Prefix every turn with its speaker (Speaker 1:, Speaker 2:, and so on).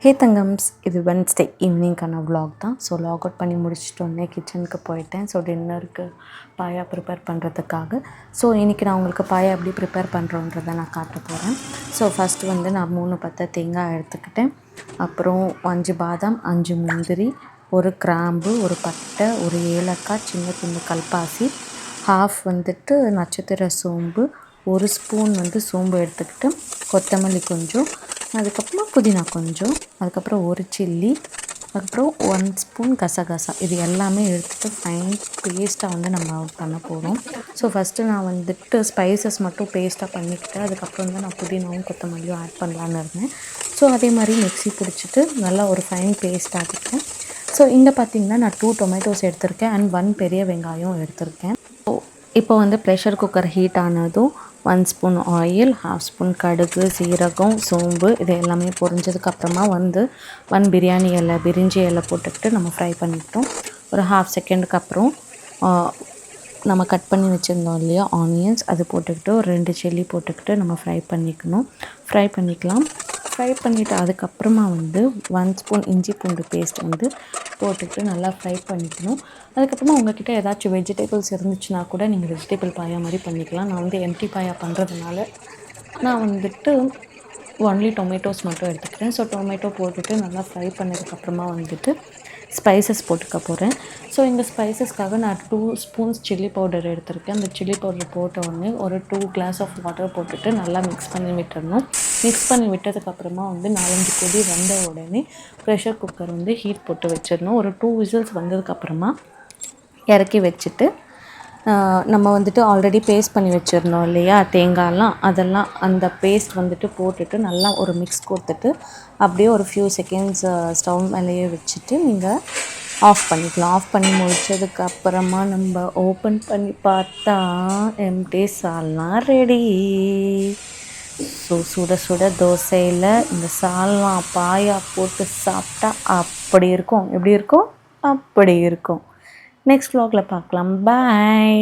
Speaker 1: ஹே தங்கம்ஸ், இது Wednesday ஈவினிங்கான vlog தான். So log out பண்ணி முடிச்சுட்டு உடனே கிச்சனுக்கு போயிட்டேன். ஸோ டின்னருக்கு பாயா ப்ரிப்பேர் பண்ணுறதுக்காக. ஸோ இன்றைக்கி நான் உங்களுக்கு பாயா எப்படி ப்ரிப்பேர் பண்ணுறோன்றதை நான் காட்ட போகிறேன். ஸோ ஃபஸ்ட்டு நான் 3 பத்தை தேங்காய் எடுத்துக்கிட்டேன். அப்புறம் 5 பாதாம், 5 முந்திரி, ஒரு கிராம்பு, ஒரு பட்டை, ஒரு ஏலக்காய், சின்ன துண்டு கல்பாசி, ஹாஃப் நட்சத்திர சோம்பு, 1 ஸ்பூன் சோம்பு எடுத்துக்கிட்டு, கொத்தமல்லி கொஞ்சம், அதுக்கப்புறம் புதினா கொஞ்சம், அதுக்கப்புறம் ஒரு சில்லி, அதுக்கப்புறம் 1 ஸ்பூன் கசகசா. இது எல்லாமே எடுத்துகிட்டு ஃபைன் பேஸ்ட்டாக நம்ம பண்ண போகிறோம். ஸோ ஃபஸ்ட்டு நான் ஸ்பைசஸ் மட்டும் பேஸ்ட்டாக பண்ணிக்கிட்டேன். அதுக்கப்புறம் நான் புதினாவும் கொத்தமல்லியும் ஆட் பண்ணலான்னு இருந்தேன். ஸோ அதே மாதிரி மிக்ஸி பிடிச்சிட்டு நல்லா ஒரு ஃபைன் பேஸ்ட் ஆகிட்டேன். ஸோ இங்கே பார்த்திங்கன்னா நான் 2 டொமேட்டோஸ் எடுத்திருக்கேன் அண்ட் 1 பெரிய வெங்காயம் எடுத்திருக்கேன். இப்போ ப்ரெஷர் குக்கர் ஹீட் ஆனதும் 1 ஸ்பூன் ஆயில், 1/2 ஸ்பூன் கடுகு, சீரகம், சோம்பு இது எல்லாமே பொரிஞ்சதுக்கப்புறமா 1 பிரியாணி இலை, பிரிஞ்சி இலை போட்டுக்கிட்டு நம்ம ஃப்ரை பண்ணிக்கிட்டோம். ஒரு 1/2 செகண்டுக்கு அப்புறம் நம்ம கட் பண்ணி வச்சுருந்தோம் இல்லையா ஆனியன்ஸ், அது போட்டுக்கிட்டு ஒரு 2 சில்லி போட்டுக்கிட்டு நம்ம ஃப்ரை பண்ணிக்கலாம். ஃப்ரை பண்ணிவிட்டு அதுக்கப்புறமா 1 ஸ்பூன் இஞ்சி பூண்டு பேஸ்ட் போட்டுக்கிட்டு நல்லா ஃப்ரை பண்ணிக்கணும். அதுக்கப்புறமா உங்கள்கிட்ட ஏதாச்சும் வெஜிடபிள்ஸ் இருந்துச்சுன்னா கூட நீங்கள் வெஜிடபிள் பாயா மாதிரி பண்ணிக்கலாம். நான் எம்டி பாயா பண்ணுறதுனால நான் ஒன்லி டொமேட்டோஸ் மட்டும் எடுத்துக்கிறேன். ஸோ டொமேட்டோ போட்டுட்டு நல்லா ஃப்ரை பண்ணதுக்கப்புறமா ஸ்பைசஸ் போட்டுக்க போகிறேன். ஸோ இந்த ஸ்பைசஸ்க்காக நான் 2 ஸ்பூன்ஸ் சில்லி பவுடர் எடுத்திருக்கேன். அந்த சில்லி பவுடர் போட்ட உடனே ஒரு 2 கிளாஸ் ஆஃப் வாட்டர் போட்டுட்டு நல்லா மிக்ஸ் பண்ணி விட்டுறணும். மிக்ஸ் பண்ணி விட்டதுக்கப்புறமா 4-5 கொதி வந்த உடனே ப்ரெஷர் குக்கர் ஹீட் போட்டு வச்சிடணும். ஒரு 2 விசில்ஸ் வந்ததுக்கப்புறமா இறக்கி வச்சுட்டு நம்ம ஆல்ரெடி பேஸ்ட் பண்ணி வச்சிடணும் இல்லையா தேங்காயெல்லாம், அதெல்லாம் அந்த பேஸ்ட் போட்டுட்டு நல்லா ஒரு மிக்ஸ் கொடுத்துட்டு அப்படியே ஒரு ஃபியூ செகண்ட்ஸ் ஸ்டவ் மேலேயே வச்சுட்டு நீங்கள் ஆஃப் பண்ணிக்கலாம். ஆஃப் பண்ணி முடிச்சதுக்கப்புறமா நம்ம ஓப்பன் பண்ணி பார்த்தா எம்டி சால்னா ரெடி. ஸோ சுட சுட தோசையில் இந்த சால்னா பாயா போட்டு சாப்பிட்டா அப்படி இருக்கும். எப்படி இருக்கும்? அப்படி இருக்கும். நெக்ஸ்ட் vlogல பார்க்கலாம். பாய்.